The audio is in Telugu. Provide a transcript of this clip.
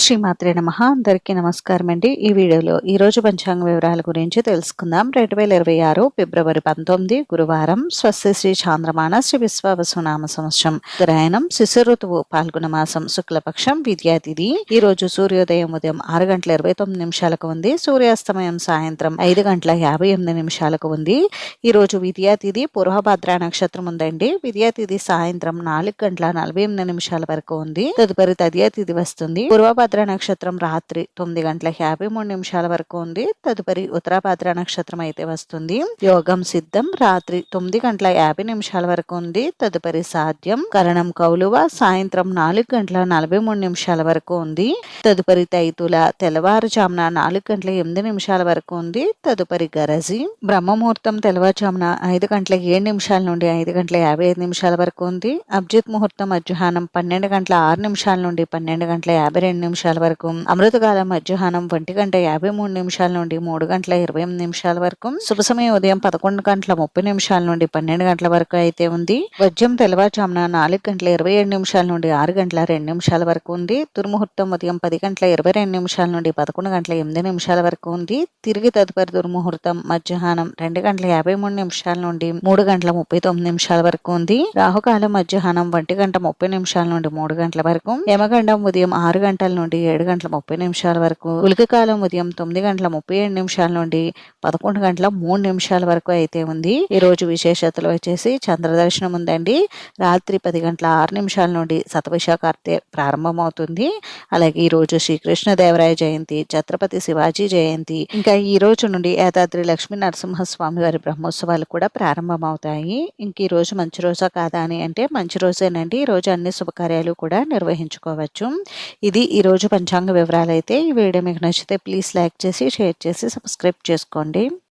శ్రీమాత్రే నమః. అందరికీ నమస్కారం అండి. ఈ వీడియోలో ఈరోజు పంచాంగ వివరాల గురించి తెలుసుకుందాం. 2026 ఫిబ్రవరి 19 గురువారం. స్వస్తి శ్రీ చాంద్రమాన శ్రీ విశ్వావసునామ సంవత్సరం ఉత్తరాయణం శిశిర ఋతువు పాల్గొన మాసం శుక్లపక్షం విద్యా తిథి. ఈ రోజు సూర్యోదయం ఉదయం 6:29 ఉంది. సూర్యాస్తమయం సాయంత్రం 5:58 ఉంది. ఈ రోజు విద్యా తిథి పూర్వభద్ర నక్షత్రం ఉందండి. విద్యా తిథి సాయంత్రం 4:48 వరకు ఉంది. తదుపరి తదియా తిథి వస్తుంది. పూర్వభద్ర నక్షత్రం రాత్రి 9:53 వరకు ఉంది. తదుపరి ఉత్తరాభద్ర నక్షత్రం అయితే వస్తుంది. యోగం సిద్ధం రాత్రి 9:50 వరకు ఉంది. తదుపరి సాధ్యం కరణం కౌలువ సాయంత్రం 4:43 వరకు ఉంది. తదుపరి తైతుల తెల్లవారుజామున 4:08 వరకు ఉంది. తదుపరి గరజి బ్రహ్మముహూర్తం తెల్లవారుజామున 5:07 నుండి 5:55 వరకు ఉంది. అభిజిత్ ముహూర్తం మధ్యాహ్నం 12:06 నుండి 12:52 వరకు. అమృతకాలం మధ్యాహ్నం 1:53 నుండి 3:28 వరకు. శుభ సమయం ఉదయం 11:30 నుండి 12 వరకు అయితే ఉంది. వజ్యం తెల్లవారుజామున 4:27 నుండి 6:02 వరకు ఉంది. దుర్ముహూర్తం ఉదయం 10:22 నుండి 11:08 వరకు ఉంది. తిరిగి తదుపరి దుర్ముహూర్తం మధ్యాహ్నం 2:53 నుండి 3:39 వరకు ఉంది. రాహుకాలం మధ్యాహ్నం 1:30 నుండి 3 వరకు. యమగండం ఉదయం 6 గంటల నుండి 7:30 వరకు. ఉలిక కాలం ఉదయం 9:37 నుండి 11:03 వరకు అయితే ఉంది. ఈ రోజు విశేషతలు వచ్చేసి చంద్రదర్శనం ఉందండి. రాత్రి 10:06 నుండి శతవిశాఖార్తె ప్రారంభమవుతుంది. అలాగే ఈ రోజు శ్రీకృష్ణదేవరాయ జయంతి, ఛత్రపతి శివాజీ జయంతి, ఇంకా ఈ రోజు నుండి యాదాద్రి లక్ష్మీ నరసింహస్వామి వారి బ్రహ్మోత్సవాలు కూడా ప్రారంభమవుతాయి. ఇంక ఈ రోజు మంచి రోజా కాదా అని అంటే మంచి రోజేనండి. ఈ రోజు అన్ని శుభకార్యాలు కూడా నిర్వహించుకోవచ్చు. ఇది ఈ రోజు పంచాంగ వివరాలు అయితే. ఈ వీడియో మీకు నచ్చితే ప్లీజ్ లైక్ చేసి షేర్ చేసి సబ్స్క్రైబ్ చేసుకోండి.